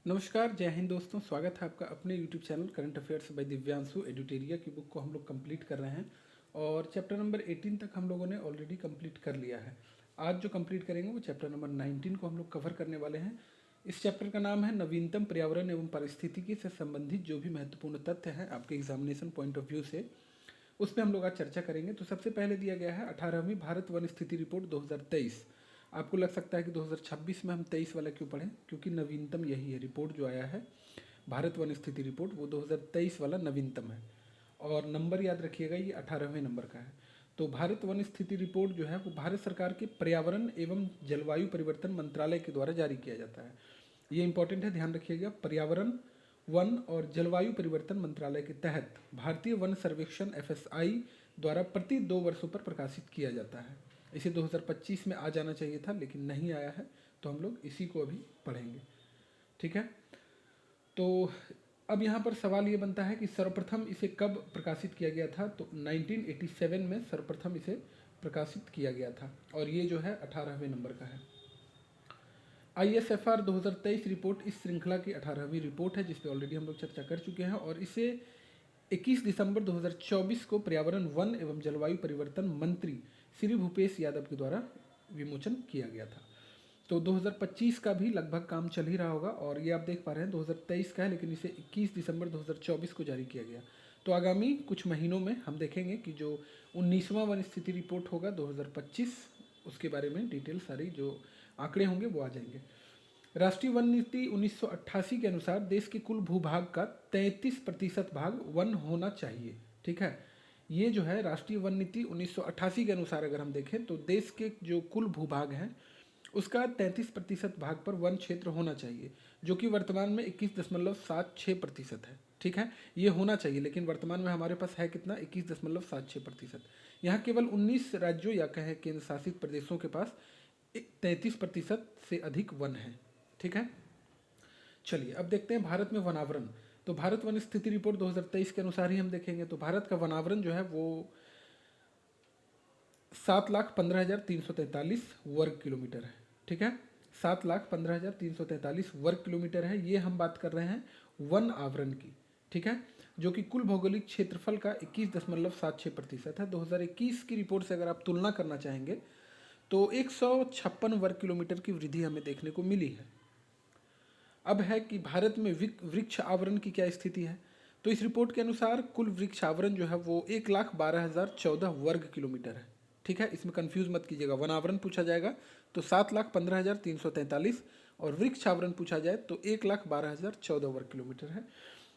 नमस्कार, जय हिंद दोस्तों। स्वागत है आपका अपने YouTube channel current affairs by Divyanshu Eduteria की बुक को हम लोग कंप्लीट कर रहे हैं और चैप्टर नंबर 18 तक हम लोगों ने ऑलरेडी कंप्लीट कर लिया है। आज जो कंप्लीट करेंगे वो चैप्टर नंबर 19 को हम लोग कवर करने वाले हैं। इस चैप्टर का नाम है नवीनतम पर्यावरण एवं पारिस्थितिकी से संबंधित जो भी महत्वपूर्ण तथ्य हैं आपके एग्जामिनेशन पॉइंट ऑफ व्यू से, उस पर हम लोग आज चर्चा करेंगे। तो सबसे पहले दिया गया है 18वीं भारत वन स्थिति रिपोर्ट 2023। आपको लग सकता है कि 2026 में हम 23 वाला क्यों पढ़ें, क्योंकि नवीनतम यही है। रिपोर्ट जो आया है भारत वन स्थिति रिपोर्ट वो 2023 वाला नवीनतम है और नंबर याद रखिएगा, ये 18वें नंबर का है। तो भारत वन स्थिति रिपोर्ट जो है वो भारत सरकार के पर्यावरण एवं जलवायु परिवर्तन मंत्रालय के द्वारा जारी किया जाता है। ये इंपॉर्टेंट है, ध्यान रखिएगा। पर्यावरण, वन और जलवायु परिवर्तन मंत्रालय के तहत भारतीय वन सर्वेक्षण FSI द्वारा प्रति 2 वर्षों पर प्रकाशित किया जाता है। इसे 2025 में आ जाना चाहिए था लेकिन नहीं आया है, तो हम लोग इसी को अभी पढ़ेंगे। ठीक है, तो अब यहाँ पर सवाल ये बनता है कि सर्वप्रथम इसे कब प्रकाशित किया गया था। तो 1987 में सर्वप्रथम इसे प्रकाशित किया गया था और ये जो है 18वें नंबर का है। ISFR 2023 रिपोर्ट इस श्रृंखला की 18वीं रिपोर्ट है, जिस पे ऑलरेडी हम लोग चर्चा कर चुके हैं और इसे 21 दिसंबर 2024 को पर्यावरण, वन एवं जलवायु परिवर्तन मंत्री श्री भूपेश यादव के द्वारा विमोचन किया गया था। तो 2025 का भी लगभग काम चल ही रहा होगा और ये आप देख पा रहे हैं 2023 का है, लेकिन इसे 21 दिसंबर 2024 को जारी किया गया। तो आगामी कुछ महीनों में हम देखेंगे कि जो 19वां वन स्थिति रिपोर्ट होगा 2025, उसके बारे में डिटेल सारी जो आंकड़े होंगे वो आ जाएंगे। राष्ट्रीय वन नीति 1988 के अनुसार देश के कुल भूभाग का 33% भाग वन होना चाहिए। ठीक है, ये जो है राष्ट्रीय वन नीति 1988 के अनुसार अगर हम देखें तो देश के जो कुल भूभाग हैं उसका 33% भाग पर वन क्षेत्र होना चाहिए, जो कि वर्तमान में 21.76% है। ठीक है, ये होना चाहिए, लेकिन वर्तमान में हमारे पास है कितना, 21.76%। यहाँ केवल 19 राज्यों या कहें केंद्र शासित प्रदेशों के पास 33% से अधिक वन है। ठीक है, चलिए अब देखते हैं भारत में वनावरण। तो भारत वन स्थिति रिपोर्ट 2023 के अनुसार ही हम देखेंगे तो भारत का वनावरण जो है वो 7,15,343 वर्ग किलोमीटर है। ठीक है, 7,15,343 वर्ग किलोमीटर है। ये हम बात कर रहे हैं वन आवरण की। ठीक है, जो कि कुल भौगोलिक क्षेत्रफल का 21.76% है। 2021 की रिपोर्ट से अगर आप तुलना करना चाहेंगे तो 156 वर्ग किलोमीटर की वृद्धि हमें देखने को मिली है। अब है कि भारत में वृक्ष आवरण की क्या स्थिति है। तो इस रिपोर्ट के अनुसार कुल वृक्ष आवरण जो है वो 1,12,014 वर्ग किलोमीटर है। ठीक है, इसमें कंफ्यूज मत कीजिएगा। वनावरण पूछा जाएगा तो 7,15,343 और वृक्ष आवरण पूछा जाए तो 1,12,014 वर्ग किलोमीटर है।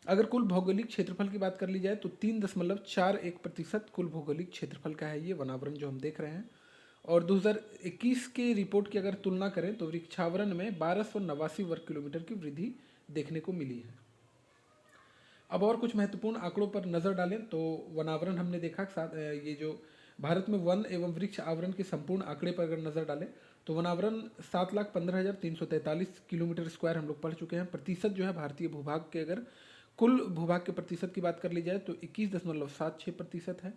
अगर कुल भौगोलिक क्षेत्रफल की बात कर ली जाए तो 3.41% कुल भौगोलिक क्षेत्रफल का है ये वनावरण जो हम देख रहे हैं। और 2021 के रिपोर्ट की अगर तुलना करें तो वृक्षावरण में 1289 वर्ग किलोमीटर की वृद्धि देखने को मिली है। अब और कुछ महत्वपूर्ण आंकड़ों पर नजर डालें तो वनावरण हमने देखा, साथ ये जो भारत में वन एवं वृक्ष आवरण के संपूर्ण आंकड़े पर अगर नजर डालें तो वनावरण 7,15,343 किलोमीटर स्क्वायर हम लोग पढ़ चुके हैं। प्रतिशत जो है भारतीय भूभाग के, अगर कुल भूभाग के प्रतिशत की बात कर ली जाए तो 21.76% है।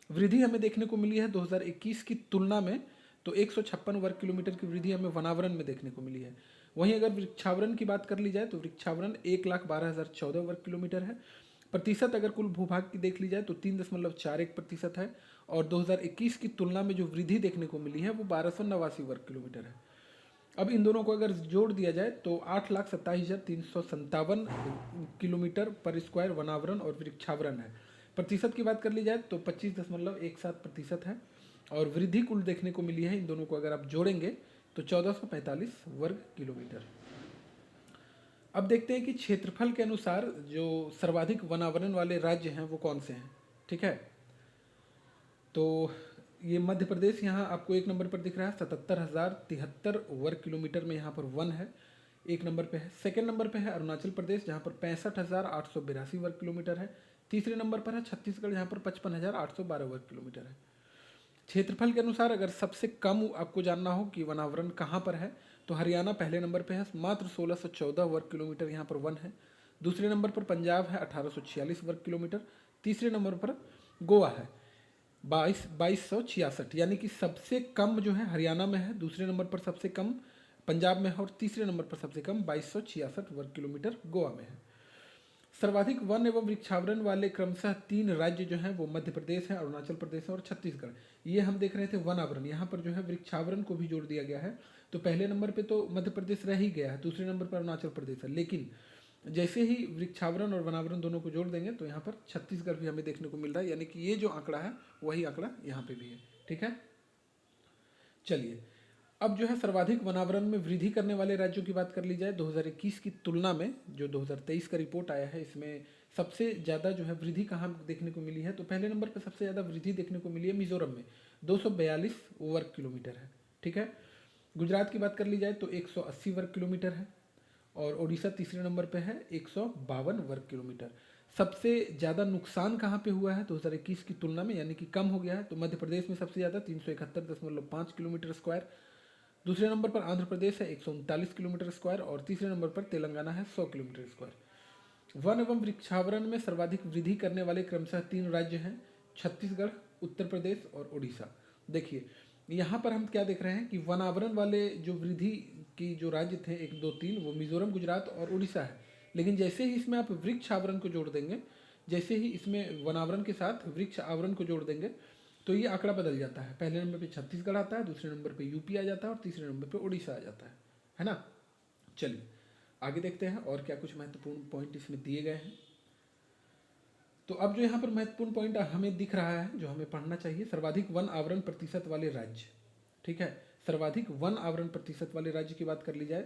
वृद्धि हमें देखने को मिली है 2021 की तुलना में तो 156 वर्ग किलोमीटर की वृद्धि हमें वनावरण में देखने को मिली है। वहीं अगर वृक्षावरण की बात कर ली जाए तो वृक्षावरण 1,12,014 वर्ग किलोमीटर है। प्रतिशत अगर कुल भूभाग की देख ली जाए तो 3.41% है और 2021 की तुलना में जो वृद्धि देखने को मिली है वो 1289 वर्ग किलोमीटर है। अब इन दोनों को अगर जोड़ दिया जाए तो 8,27,357 किलोमीटर पर स्क्वायर वनावरण और वृक्षावरण है। प्रतिशत की बात कर ली जाए तो 25.17% है और वृद्धि कुल देखने को मिली है इन दोनों को अगर आप जोड़ेंगे तो 1445 वर्ग किलोमीटर। अब देखते हैं कि क्षेत्रफल के अनुसार जो सर्वाधिक वनावरण वाले राज्य हैं वो कौन से हैं। ठीक है, तो ये मध्य प्रदेश यहाँ आपको एक नंबर पर दिख रहा है, 77,073 वर्ग किलोमीटर में यहाँ पर वन है, एक नंबर पे है। सेकेंड नंबर पे है अरुणाचल प्रदेश जहाँ पर 65,882 वर्ग किलोमीटर है। तीसरे नंबर पर है छत्तीसगढ़ जहाँ पर 55,812 वर्ग किलोमीटर है। क्षेत्रफल के अनुसार अगर सबसे कम आपको जानना हो कि वनावरण कहाँ पर है तो हरियाणा पहले नंबर पे है, मात्र 1614 वर्ग किलोमीटर यहाँ पर वन है। दूसरे नंबर पर पंजाब है 1846 वर्ग किलोमीटर। तीसरे नंबर पर गोवा है 22,66, यानी कि सबसे कम जो है हरियाणा में है। दूसरे नंबर पर सबसे कम पंजाब में है, और तीसरे नंबर पर सबसे कम 2266 वर्ग किलोमीटर गोवा में है। सर्वाधिक वन एवं वृक्षावरण वाले क्रमशः 3 राज्य जो हैं वो मध्य प्रदेश है, अरुणाचल प्रदेश है और छत्तीसगढ़। ये हम देख रहे थे वन आवरण, यहाँ पर जो है वृक्षावरण को भी जोड़ दिया गया है। तो पहले नंबर पे तो मध्य प्रदेश रह ही गया है, दूसरे नंबर पर अरुणाचल प्रदेश है, लेकिन जैसे ही वृक्षावरण और वनावरण दोनों को जोड़ देंगे तो यहाँ पर छत्तीसगढ़ भी हमें देखने को मिल रहा है, यानी कि ये जो आंकड़ा है वही आंकड़ा यहाँ पे भी है। ठीक है, चलिए अब जो है सर्वाधिक वनावरण में वृद्धि करने वाले राज्यों की बात कर ली जाए 2021 की तुलना में। जो 2023 का रिपोर्ट आया है इसमें सबसे ज़्यादा जो है वृद्धि कहाँ देखने को मिली है, तो पहले नंबर पर सबसे ज़्यादा वृद्धि देखने को मिली है मिजोरम में, 242 वर्ग किलोमीटर है। ठीक है, गुजरात की बात कर ली जाए तो 180 वर्ग किलोमीटर है, और ओडिशा तीसरे नंबर पे है 152 वर्ग किलोमीटर। सबसे ज़्यादा नुकसान कहाँ पे हुआ है 2021 की तुलना में, यानी कि कम हो गया है, तो मध्य प्रदेश में सबसे ज़्यादा 371.5 किलोमीटर स्क्वायर, दूसरे नंबर पर आंध्र प्रदेश है 139 किलोमीटर स्क्वायर, और तीसरे नंबर पर तेलंगाना है 100 किलोमीटर स्क्वायर। वन एवं वृक्षावरण में सर्वाधिक वृद्धि करने वाले क्रमशः 3 राज्य हैं, छत्तीसगढ़, उत्तर प्रदेश और उड़ीसा। देखिए यहाँ पर हम क्या देख रहे हैं कि वनावरण वाले जो वृद्धि की जो राज्य थे 1 2 3 वो मिजोरम, गुजरात और उड़ीसा है, लेकिन जैसे ही इसमें आप वृक्ष आवरण को जोड़ देंगे, जैसे ही इसमें वनावरण के साथ वृक्ष आवरण को जोड़ देंगे तो ये आंकड़ा बदल जाता है। पहले नंबर पे छत्तीसगढ़ आता है, दूसरे नंबर पे यूपी आ जाता है और तीसरे नंबर पे उड़ीसा आ जाता है ना। चलिए आगे देखते हैं और क्या कुछ महत्वपूर्ण पॉइंट इसमें दिए गए हैं। तो अब जो यहाँ पर महत्वपूर्ण पॉइंट हमें दिख रहा है जो हमें पढ़ना चाहिए, सर्वाधिक वन आवरण प्रतिशत वाले राज्य। ठीक है, सर्वाधिक वन आवरण प्रतिशत वाले राज्य की बात कर ली जाए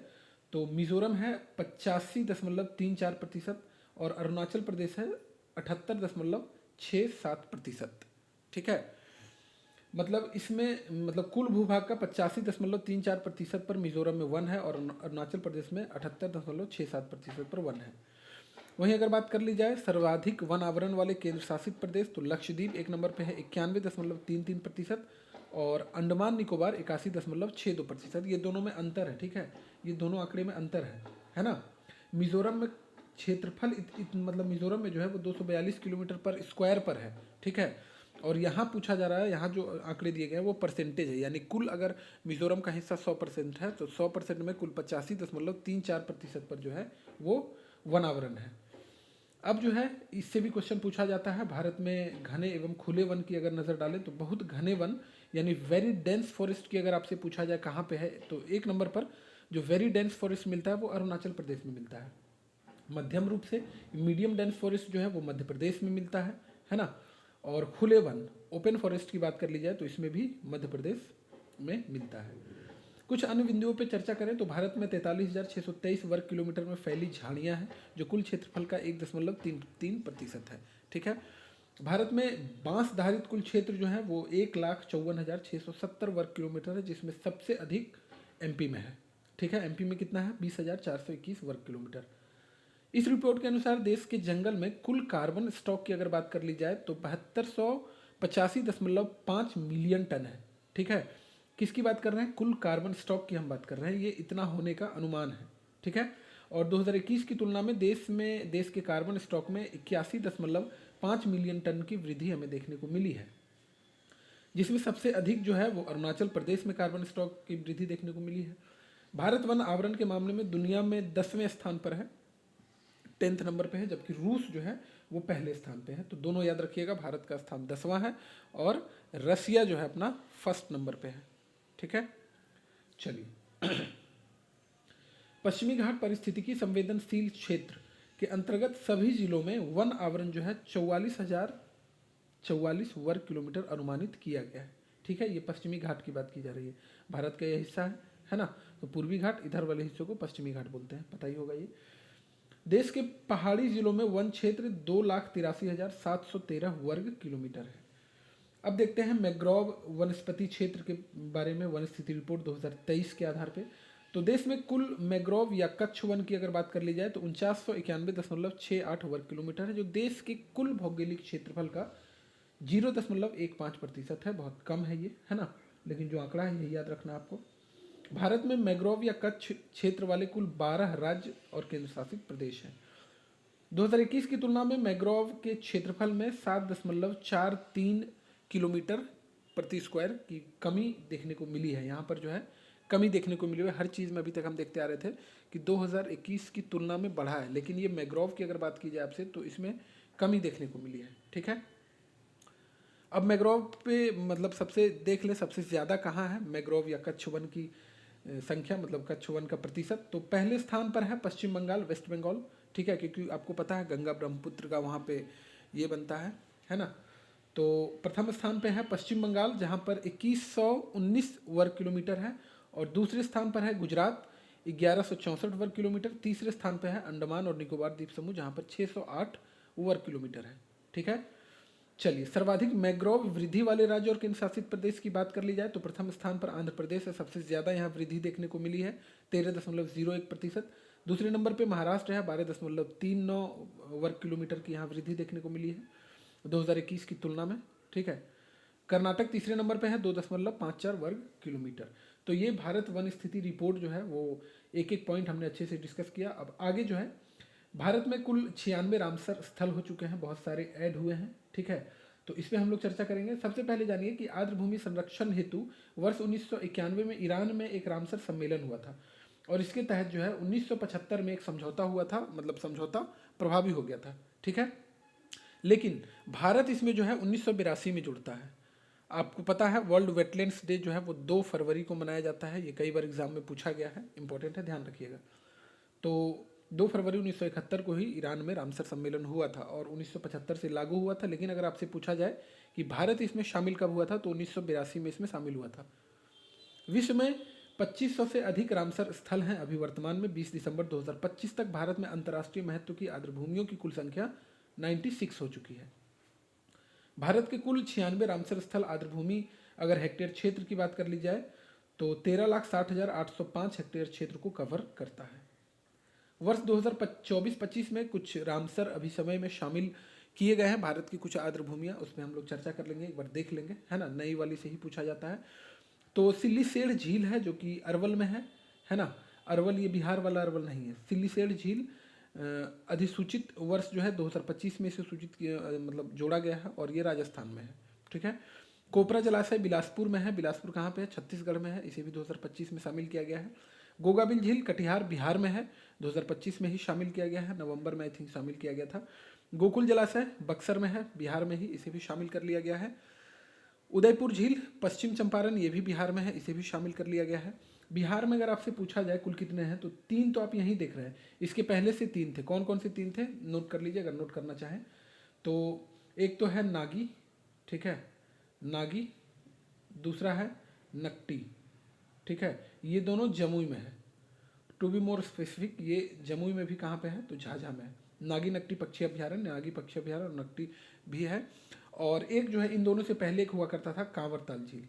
तो मिजोरम है 85.34%, और अरुणाचल प्रदेश है 78.67%। ठीक है, मतलब इसमें मतलब कुल भूभाग का 85.34% पर मिजोरम में वन है, और अरुणाचल प्रदेश में 78.67% पर वन है। वहीं अगर बात कर ली जाए सर्वाधिक वन आवरण वाले केंद्र शासित प्रदेश तो लक्षद्वीप एक नंबर पे है 91.33%, और अंडमान निकोबार 81.62%। ये दोनों में अंतर है। ठीक है, ये दोनों आंकड़े में अंतर है ना। मिजोरम में क्षेत्रफल मतलब मिजोरम में जो है वो 242 किलोमीटर पर स्क्वायर पर है। ठीक है, और यहाँ पूछा जा रहा है, यहाँ जो आंकड़े दिए गए हैं वो परसेंटेज है, यानी कुल अगर मिजोरम का हिस्सा 100% है तो 100% में कुल 85.34% पर जो है वो वनावरण है। अब जो है इससे भी क्वेश्चन पूछा जाता है, भारत में घने एवं खुले वन की अगर नज़र डालें तो बहुत घने वन यानी वेरी डेंस फॉरेस्ट की अगर आपसे पूछा जाए कहाँ पे है, तो एक नंबर पर जो वेरी डेंस फॉरेस्ट मिलता है वो अरुणाचल प्रदेश में मिलता है। मध्यम रूप से मीडियम डेंस फॉरेस्ट जो है वो मध्य प्रदेश में मिलता है ना। और खुले वन ओपन फॉरेस्ट की बात कर ली जाए तो इसमें भी मध्य प्रदेश में मिलता है। कुछ अन्य बिंदुओं पर चर्चा करें तो भारत में 43,623 वर्ग किलोमीटर में फैली झाड़ियाँ हैं जो कुल क्षेत्रफल का 1.33% है। ठीक है, भारत में बांस धारित कुल क्षेत्र जो है वो 1,54,670 वर्ग किलोमीटर है, जिसमें सबसे अधिक एमपी में है। ठीक है, एमपी में कितना है 20,421 वर्ग किलोमीटर। इस रिपोर्ट के अनुसार देश के जंगल में कुल कार्बन स्टॉक की अगर बात कर ली जाए तो 7285.5 मिलियन टन है। ठीक है, किसकी बात कर रहे हैं, कुल कार्बन स्टॉक की हम बात कर रहे हैं, ये इतना होने का अनुमान है। ठीक है, और 2021 की तुलना में देश के कार्बन स्टॉक में 81.5 मिलियन टन की वृद्धि हमें देखने को मिली है, जिसमें सबसे अधिक जो है वो अरुणाचल प्रदेश में कार्बन स्टॉक की वृद्धि देखने को मिली है। भारत वन आवरण के मामले में दुनिया में 10वें स्थान पर है, 10th नंबर पे है, जबकि रूस जो है वो पहले स्थान पे है। तो दोनों याद रखिएगा, भारत का स्थान 10वां है और रसिया जो है अपना फर्स्ट नंबर पे है। ठीक है, चलिए पश्चिमी घाट पारिस्थितिकी संवेदनशील क्षेत्र के अंतर्गत सभी जिलों में वन आवरण जो है 44,044 वर्ग किलोमीटर अनुमानित किया गया है। ठीक है, ये पश्चिमी घाट की बात की जा रही है, भारत का यह हिस्सा है ना। तो पूर्वी घाट, इधर वाले हिस्सों को पश्चिमी घाट बोलते हैं, पता ही होगा ये। देश के पहाड़ी जिलों में वन क्षेत्र 2,83,713 वर्ग किलोमीटर है। अब देखते हैं मैंग्रोव वनस्पति क्षेत्र के बारे में, वन स्थिति रिपोर्ट 2023 के आधार पे। तो देश में कुल मैंग्रोव या कच्छ वन की अगर बात कर ली जाए तो 4991.68 वर्ग किलोमीटर है, जो देश के कुल भौगोलिक क्षेत्रफल का 0.15% है। बहुत कम है ये, है ना, लेकिन जो आंकड़ा है यही याद रखना आपको। भारत में मैंग्रोव या कच्छ क्षेत्र वाले कुल 12 राज्य और केंद्र शासित प्रदेश हैं। 2021 की तुलना में मैंग्रोव के क्षेत्रफल में 7.43 किलोमीटर प्रति स्क्वायर की कमी देखने को मिली है। यहाँ पर जो है कमी देखने को मिली है। हर चीज़ में अभी तक हम देखते आ रहे थे कि 2021 की तुलना में बढ़ा है, लेकिन ये मैंग्रोव की अगर बात की जाए आपसे तो इसमें कमी देखने को मिली है। ठीक है, अब मैंग्रोव पे मतलब सबसे देख ले सबसे ज़्यादा कहाँ है मैंग्रोव या कच्छ वन की संख्या, मतलब कच्छ वन का प्रतिशत। तो पहले स्थान पर है पश्चिम बंगाल, वेस्ट बंगाल। ठीक है, क्योंकि आपको पता है गंगा ब्रह्मपुत्र का वहाँ पे ये बनता है ना। तो प्रथम स्थान पे है पश्चिम बंगाल जहाँ पर 2119 वर्ग किलोमीटर है, और दूसरे स्थान पर है गुजरात 1164 वर्ग किलोमीटर। तीसरे स्थान पर है अंडमान और निकोबार द्वीप समूह जहाँ पर 608 वर्ग किलोमीटर है। ठीक है, चलिए सर्वाधिक मैंग्रोव वृद्धि वाले राज्य और केंद्र शासित प्रदेश की बात कर ली जाए तो प्रथम स्थान पर आंध्र प्रदेश है, सबसे ज़्यादा यहाँ वृद्धि देखने को मिली है 13.01%। दूसरे नंबर पे महाराष्ट्र है 12.39 वर्ग किलोमीटर की यहाँ वृद्धि देखने को मिली है 2021 की तुलना में। ठीक है, कर्नाटक तीसरे नंबर पे है 2.54 वर्ग किलोमीटर। तो ये भारत वन स्थिति रिपोर्ट जो है वो एक एक पॉइंट हमने अच्छे से डिस्कस किया। अब आगे जो है भारत में कुल 96 रामसर स्थल हो चुके हैं, बहुत सारे ऐड हुए हैं। ठीक है, तो इस पर हम लोग चर्चा करेंगे। सबसे पहले जानिए कि आर्द्र भूमि संरक्षण हेतु वर्ष 1991 में ईरान में एक रामसर सम्मेलन हुआ था, और इसके तहत जो है 1975 में एक समझौता हुआ था, मतलब समझौता प्रभावी हो गया था। ठीक है, लेकिन भारत इसमें जो है 1982 में जुड़ता है। आपको पता है वर्ल्ड वेटलैंड्स डे जो है वो 2 फरवरी को मनाया जाता है, ये कई बार एग्जाम में पूछा गया है, इंपॉर्टेंट है, ध्यान रखिएगा। तो 2 फरवरी 1971 को ही ईरान में रामसर सम्मेलन हुआ था और 1975 से लागू हुआ था। लेकिन अगर आपसे पूछा जाए कि भारत इसमें शामिल कब हुआ था तो 1982 में इसमें शामिल हुआ था। विश्व में 2500 से अधिक रामसर स्थल हैं अभी वर्तमान में। 20 दिसंबर 2025 तक भारत में अंतर्राष्ट्रीय महत्व की आर्द्र भूमियों की कुल संख्या 96 हो चुकी है। भारत के कुल 96 रामसर स्थल आर्द्र भूमि अगर हेक्टेयर क्षेत्र की बात कर ली जाए तो 13,60,805 हेक्टेयर क्षेत्र को कवर करता है। वर्ष 2024-25 में कुछ रामसर अभी समय में शामिल किए गए हैं, भारत की कुछ आर्द्र भूमियाँ, उसमें हम लोग चर्चा कर लेंगे, एक बार देख लेंगे, है ना, नई वाली से ही पूछा जाता है। तो सिल्लीसेड़ झील है जो कि अरवल में है ना। अरवल ये बिहार वाला अरवल नहीं है। सिल्लीसेड़ झील अधिसूचित वर्ष जो है 2025 में इसे सूचित किया, मतलब जोड़ा गया है, और ये राजस्थान में है। ठीक है, कोपरा जलाशय बिलासपुर में है। बिलासपुर कहाँ पे है? छत्तीसगढ़ में है, इसे भी 2025 में शामिल किया गया है। गोगाबिल झील कटिहार बिहार में है, 2025 में ही शामिल किया गया है, नवंबर में आई थिंक शामिल किया गया था। गोकुल जलाशय बक्सर में है, बिहार में ही, इसे भी शामिल कर लिया गया है। उदयपुर झील पश्चिम चंपारण, ये भी बिहार में है, इसे भी शामिल कर लिया गया है। बिहार में अगर आपसे पूछा जाए कुल कितने हैं तो 3 तो आप यहीं देख रहे हैं, इसके पहले से 3 थे। कौन कौन से 3 थे नोट कर लीजिए अगर नोट करना चाहें तो। एक तो है नागी, ठीक है, नागी। दूसरा है नकटी, ठीक है, ये दोनों जमुई में है। टू बी मोर स्पेसिफिक ये जमुई में भी कहाँ पे है तो झाझा में है। नागी नकटी पक्षी अभ्यारण्य, नागी पक्षी अभ्यारण्य और नकटी भी है। और एक जो है इन दोनों से पहले एक हुआ करता था कांवरताल झील,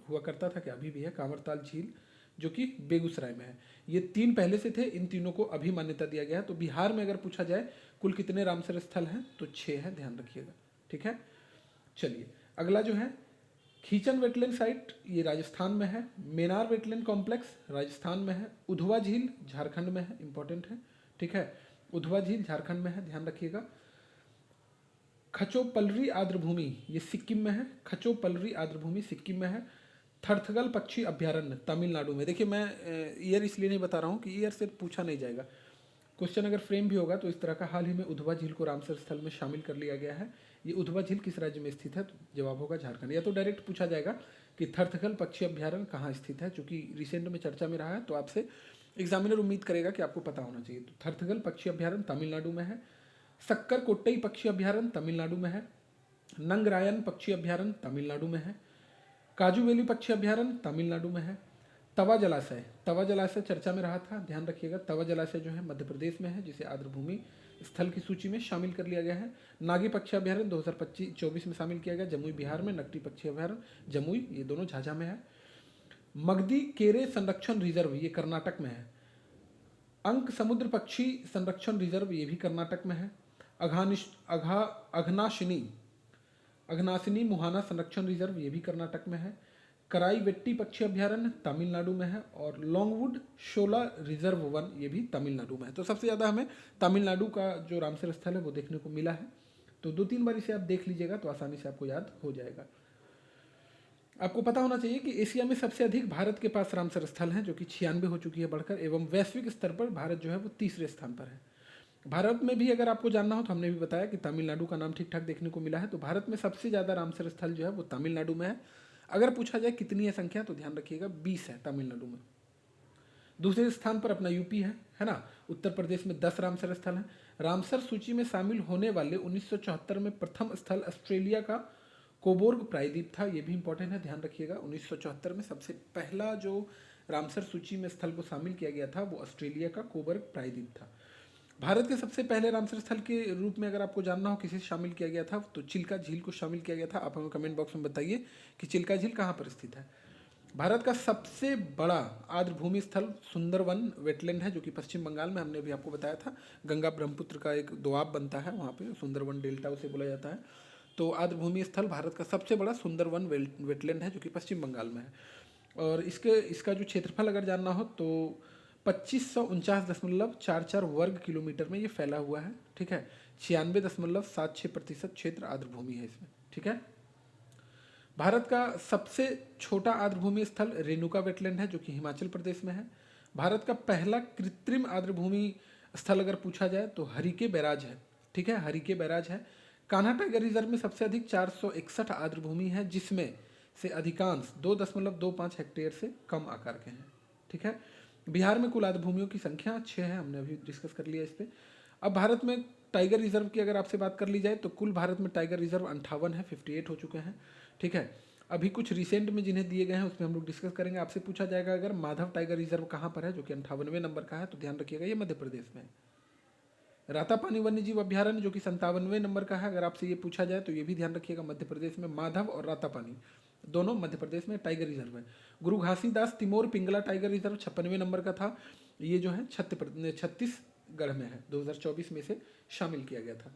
हुआ करता था क्या अभी भी है, कांवरताल झील, जो कि बेगूसराय में है। ये 3 पहले से थे, इन तीनों को अभी मान्यता दिया गया है। तो बिहार में अगर पूछा जाए कुल कितने रामसर स्थल हैं तो 6 है, ध्यान रखिएगा। ठीक है, चलिए अगला जो है खींचन वेटलैंड साइट, ये राजस्थान में है। मेनार वेटलैंड कॉम्प्लेक्स राजस्थान में है। उधवा झील झारखंड में है, इंपॉर्टेंट है। ठीक है, उधवा झील झारखंड में है, ध्यान रखिएगा। खचोपलरी आर्द्र भूमि ये सिक्किम में है, खचोपलरी आर्द्र भूमि सिक्किम में है। थर्थगल पक्षी अभ्यारण्य तमिलनाडु में। देखिए मैं ईयर इसलिए नहीं बता रहा हूँ कि ईयर से पूछा नहीं जाएगा, क्वेश्चन अगर फ्रेम भी होगा तो इस तरह का। हाल ही में उधवा झील को रामसर स्थल में शामिल कर लिया गया है। ये उधवा झील किस राज्य में स्थित है तो जवाब होगा झारखंड। या तो डायरेक्ट पूछा जाएगा कि थर्थगल पक्षी अभ्यारण्य कहाँ स्थित है, चूंकि रिसेंट में चर्चा में रहा है तो आपसे एग्जामिनर उम्मीद करेगा कि आपको पता होना चाहिए। तो थर्थगल पक्षी अभ्यारण्य तमिलनाडु में है। सक्कर कोट्टई पक्षी अभ्यारण्य तमिलनाडु में है। नंगरायन पक्षी अभ्यारण्य तमिलनाडु में है। काजूवेली पक्षी अभ्यारण्य तमिलनाडु में है। तवा जलाशय, तवा जलाशय चर्चा में रहा था, ध्यान रखिएगा। तवा जलाशय जो है मध्य प्रदेश में है, जिसे आर्द्र भूमि स्थल की सूची में शामिल कर लिया गया है। नागी पक्षी अभ्यारण्य 2025-24 में शामिल किया गया, जमुई बिहार में। नकटी पक्षी अभ्यारण्य जमुई, ये दोनों झाझा में है। मगधी केरे संरक्षण रिजर्व ये कर्नाटक में है। अंक समुद्र पक्षी संरक्षण रिजर्व ये भी कर्नाटक में है। अघनाशिनी मुहाना संरक्षण रिजर्व ये भी कर्नाटक में है। कराई वेट्टी पक्षी अभ्यारण्य तमिलनाडु में है। और लॉन्गवुड शोला रिजर्व वन ये भी तमिलनाडु में है। तो सबसे ज़्यादा हमें तमिलनाडु का जो रामसर स्थल है वो देखने को मिला है। तो 2-3 बार इसे आप देख लीजिएगा तो आसानी से आपको याद हो जाएगा। आपको पता होना चाहिए कि एशिया में सबसे अधिक भारत के पास रामसर स्थल हैं, जो कि 96 हो चुकी है बढ़कर, एवं वैश्विक स्तर पर भारत जो है वो तीसरे स्थान पर है। भारत में भी अगर आपको जानना हो तो हमने भी बताया कि तमिलनाडु का नाम ठीक ठाक देखने को मिला है। तो भारत में सबसे ज़्यादा रामसर स्थल जो है वो तमिलनाडु में है। अगर पूछा जाए कितनी है संख्या, तो ध्यान रखिएगा 20 है तमिलनाडु में। दूसरे स्थान पर अपना यूपी है ना। उत्तर प्रदेश में 10 रामसर स्थल हैं। रामसर सूची में शामिल होने वाले 1974 में प्रथम स्थल ऑस्ट्रेलिया का कोबोर्ग प्रायद्वीप था। ये भी इंपॉर्टेंट है, ध्यान रखिएगा। 1974 में सबसे पहला जो रामसर सूची में स्थल को शामिल किया गया था वो ऑस्ट्रेलिया का कोबोर्ग प्रायद्वीप था। भारत के सबसे पहले रामसर स्थल के रूप में अगर आपको जानना हो किसे शामिल किया गया था, तो चिल्का झील को शामिल किया गया था। आप हमें कमेंट बॉक्स में बताइए कि चिल्का झील कहाँ पर स्थित है। भारत का सबसे बड़ा आर्द्रभूमि स्थल सुंदरवन वेटलैंड है, जो कि पश्चिम बंगाल में, हमने अभी आपको बताया था, गंगा ब्रह्मपुत्र का एक दोआब बनता है वहाँ पे, सुंदरवन डेल्टा उसे बोला जाता है। तो आर्द्रभूमि स्थल भारत का सबसे बड़ा सुंदरवन वेटलैंड है, जो कि पश्चिम बंगाल में है। और इसका जो क्षेत्रफल अगर जानना हो तो 2549.44 वर्ग किलोमीटर में ये फैला हुआ है। ठीक है, 96.76% क्षेत्र आर्द्रभूमि है इसमें। ठीक है, भारत का सबसे छोटा आर्द्रभूमि स्थल रेणुका वेटलैंड है, जो कि हिमाचल प्रदेश में है। भारत का पहला कृत्रिम आर्द्रभूमि स्थल अगर पूछा जाए तो हरिके बैराज है। ठीक है, हरिके बैराज है। कान्हा टाइगर रिजर्व में सबसे अधिक 461 आर्द्रभूमि है, जिसमें से अधिकांश 2.25 हेक्टेयर से कम आकार के हैं। ठीक है, बिहार में कुल आर्द्रभूमियों की संख्या 6 है, हमने अभी डिस्कस कर लिया इस पर। अब भारत में टाइगर रिजर्व की अगर आपसे बात कर ली जाए तो कुल भारत में टाइगर रिजर्व 58 है, 58 हो चुके हैं। ठीक है, अभी कुछ रिसेंट में जिन्हें दिए गए हैं उसमें हम लोग डिस्कस करेंगे। आपसे पूछा जाएगा अगर माधव टाइगर रिजर्व कहाँ पर है, जो कि 58वें नंबर का है, तो ध्यान रखिएगा ये मध्य प्रदेश में है। रातापानी वन्यजीव अभ्यारण्य जो कि 57वें नंबर का है, अगर आपसे ये पूछा जाए तो ये भी ध्यान रखिएगा मध्य प्रदेश में। माधव और रातापानी दोनों मध्य प्रदेश में टाइगर रिजर्व है। गुरु घासीदास तिमोर पिंगला टाइगर रिजर्व 56वें नंबर का था, ये जो है छत्तीसगढ़ में है, 2024 में से शामिल किया गया था।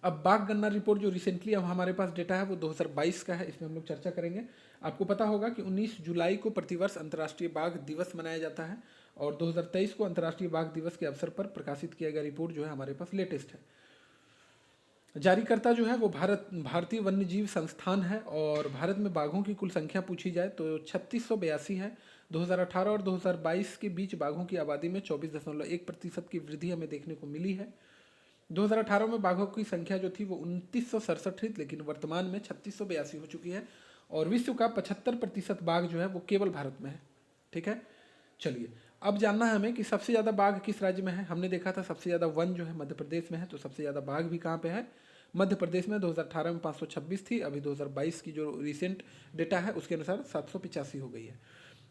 अब बाघ गणना रिपोर्ट जो रिसेंटली अब हमारे पास डेटा है वो 2022 का है, इसमें हम लोग चर्चा करेंगे। आपको पता होगा कि 19 जुलाई को प्रतिवर्ष अंतर्राष्ट्रीय बाघ दिवस मनाया जाता है, और 2023 को अंतर्राष्ट्रीय बाघ दिवस के अवसर पर प्रकाशित किया गया रिपोर्ट जो है हमारे पास लेटेस्ट है। जारीकर्ता जो है वो भारतीय वन्यजीव संस्थान है, और भारत में बाघों की कुल संख्या पूछी जाए तो 3682 है। 2018 और 2022 के बीच बाघों की आबादी में 24.1% की वृद्धि हमें देखने को मिली है। 2018 में बाघों की संख्या जो थी वो 2967 थी, लेकिन वर्तमान में 3682 हो चुकी है, और विश्व का 75% बाघ जो है वो केवल भारत में है। ठीक है, चलिए अब जानना है हमें कि सबसे ज़्यादा बाघ किस राज्य में है। हमने देखा था सबसे ज़्यादा वन जो है मध्य प्रदेश में है, तो सबसे ज़्यादा बाघ भी कहाँ पे है, मध्य प्रदेश में। 2018 में 526 थी, अभी 2022 की जो रिसेंट डेटा है उसके अनुसार 785 हो गई है।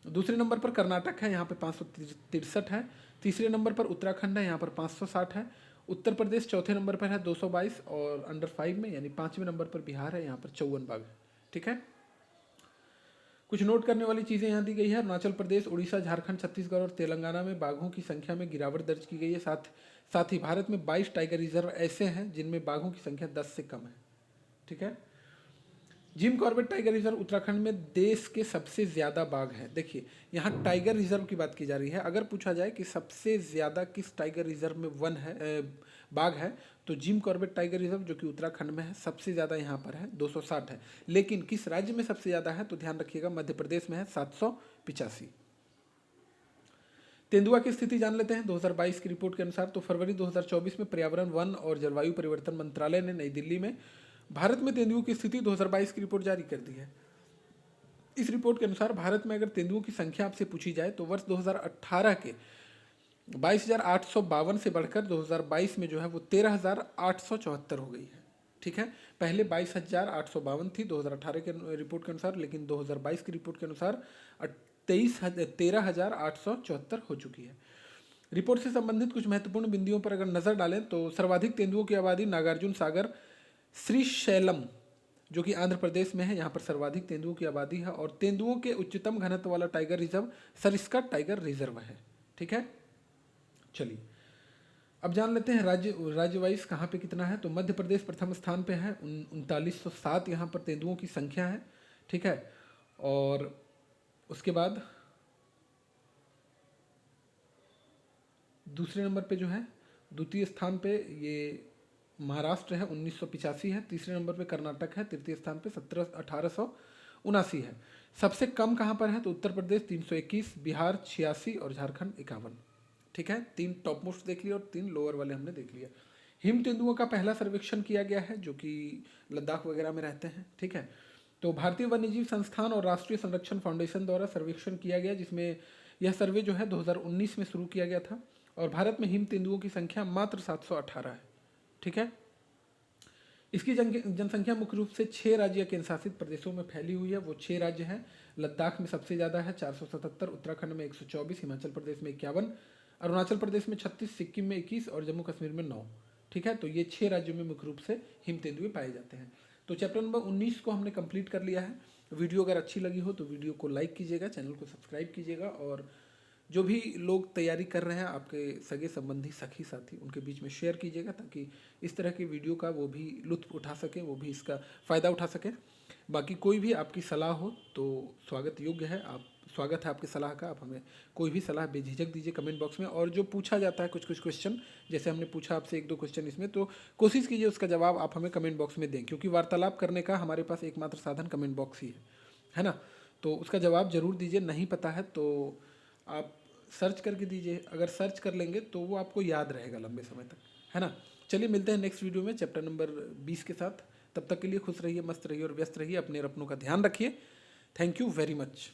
दूसरे नंबर पर कर्नाटक है, यहाँ पे 563 है। तीसरे नंबर पर उत्तराखंड है, यहाँ पर 560 है। उत्तर प्रदेश चौथे नंबर पर है 222, और अंडर 5 में यानी 5वें नंबर पर बिहार है, यहाँ पर 54 बाघ है। ठीक है, कुछ नोट करने वाली चीज़ें यहाँ दी गई है। अरुणाचल प्रदेश, उड़ीसा, झारखंड, छत्तीसगढ़ और तेलंगाना में बाघों की संख्या में गिरावट दर्ज की गई है। साथ ही भारत में 22 टाइगर रिजर्व ऐसे हैं जिनमें बाघों की संख्या 10 से कम है। ठीक है, Jim Corbett tiger reserve Uttarakhand में देश के सबसे ज़्यादा बाघ हैं। देखिए यहाँ टाइगर रिजर्व की बात की जा रही है। अगर पूछा जाए कि सबसे ज़्यादा किस टाइगर रिजर्व में बाघ है, तो जिम कॉर्बेट टाइगर रिजर्व जो कि उत्तराखंड में है सबसे ज़्यादा यहाँ पर है, 260 है। लेकिन किस राज्य में सबसे ज़्यादा है, तो ध्यान रखिएगा मध्य प्रदेश में है, 785। तेंदुआ की स्थिति जान लेते हैं 2022 की रिपोर्ट के अनुसार। तो फरवरी 2024 में पर्यावरण, वन और जलवायु परिवर्तन मंत्रालय ने नई दिल्ली में भारत में तेंदुओं की स्थिति 2022 की रिपोर्ट जारी कर दी है। इस रिपोर्ट के अनुसार भारत में अगर तेंदुओं की संख्या आपसे पूछी जाए तो वर्ष 2018 के 22,852 से बढ़कर 2022 में जो है वो 13,874 हो गई है। ठीक है, पहले 22,852 थी 2018 के रिपोर्ट के अनुसार, लेकिन 2022 की रिपोर्ट के अनुसार 13,874 हो चुकी है। रिपोर्ट से संबंधित कुछ महत्वपूर्ण बिंदुओं पर अगर नजर डालें तो सर्वाधिक तेंदुओं की आबादी नागार्जुन सागर श्रीशैलम जो कि आंध्र प्रदेश में है, यहाँ पर सर्वाधिक तेंदुओं की आबादी है। और तेंदुओं के उच्चतम घनत्व वाला tiger reserve Sariska tiger reserve है। ठीक है, चलिए अब जान लेते हैं राज्य वाइज कहाँ पे कितना है। तो मध्य प्रदेश प्रथम स्थान पे है, 3907 यहाँ पर तेंदुओं की संख्या है। ठीक है, और उसके बाद दूसरे नंबर पे जो है, द्वितीय स्थान पे ये महाराष्ट्र है, 1985 है। तीसरे नंबर पे कर्नाटक है, तृतीय स्थान पे 18 79 है। सबसे कम कहाँ पर है तो उत्तर प्रदेश 321, बिहार 86 और झारखंड 51। ठीक है, 3 टॉप मोस्ट देख लिया और 3 लोअर वाले हमने देख लिया। हिम तेंदुओं का पहला सर्वेक्षण किया गया है जो कि लद्दाख वगैरह में रहते हैं। ठीक है, तो भारतीय वन्यजीव संस्थान और राष्ट्रीय संरक्षण फाउंडेशन द्वारा सर्वेक्षण किया गया, जिसमें यह सर्वे जो है 2019 में शुरू किया गया था। और भारत में हिम तेंदुओं की संख्या मात्र 718 है। ठीक है, इसकी जनसंख्या मुख्य रूप से 6 राज्य या केंद्र शासित प्रदेशों में फैली हुई है। वो 6 राज्य हैं, लद्दाख में सबसे ज़्यादा है 477, उत्तराखंड में 124, हिमाचल प्रदेश में 51, अरुणाचल प्रदेश में 36, सिक्किम में 21 और जम्मू कश्मीर में 9। ठीक है, तो ये 6 राज्यों में मुख्य रूप से हिम तेंदुए पाए जाते हैं। तो चैप्टर नंबर 19 को हमने कंप्लीट कर लिया है। वीडियो अगर अच्छी लगी हो तो वीडियो को लाइक कीजिएगा, चैनल को सब्सक्राइब कीजिएगा, और जो भी लोग तैयारी कर रहे हैं आपके सगे संबंधी सखी साथी उनके बीच में शेयर कीजिएगा, ताकि इस तरह की वीडियो का वो भी लुत्फ उठा सके, वो भी इसका फ़ायदा उठा सके। बाकी कोई भी आपकी सलाह हो तो स्वागत योग्य है, स्वागत है आपकी सलाह का। आप हमें कोई भी सलाह बेझिझक दीजिए कमेंट बॉक्स में। और जो पूछा जाता है कुछ कुछ क्वेश्चन, जैसे हमने पूछा आपसे 1-2 क्वेश्चन इसमें, तो कोशिश कीजिए उसका जवाब आप हमें कमेंट बॉक्स में दें, क्योंकि वार्तालाप करने का हमारे पास एकमात्र साधन कमेंट बॉक्स ही है ना। तो उसका जवाब जरूर दीजिए। नहीं पता है तो आप सर्च करके दीजिए, अगर सर्च कर लेंगे तो वो आपको याद रहेगा लंबे समय तक, है ना। चलिए मिलते हैं नेक्स्ट वीडियो में चैप्टर नंबर 20 के साथ। तब तक के लिए खुश रहिए, मस्त रहिए और व्यस्त रहिए, अपने और अपनों का ध्यान रखिए। Thank you very much.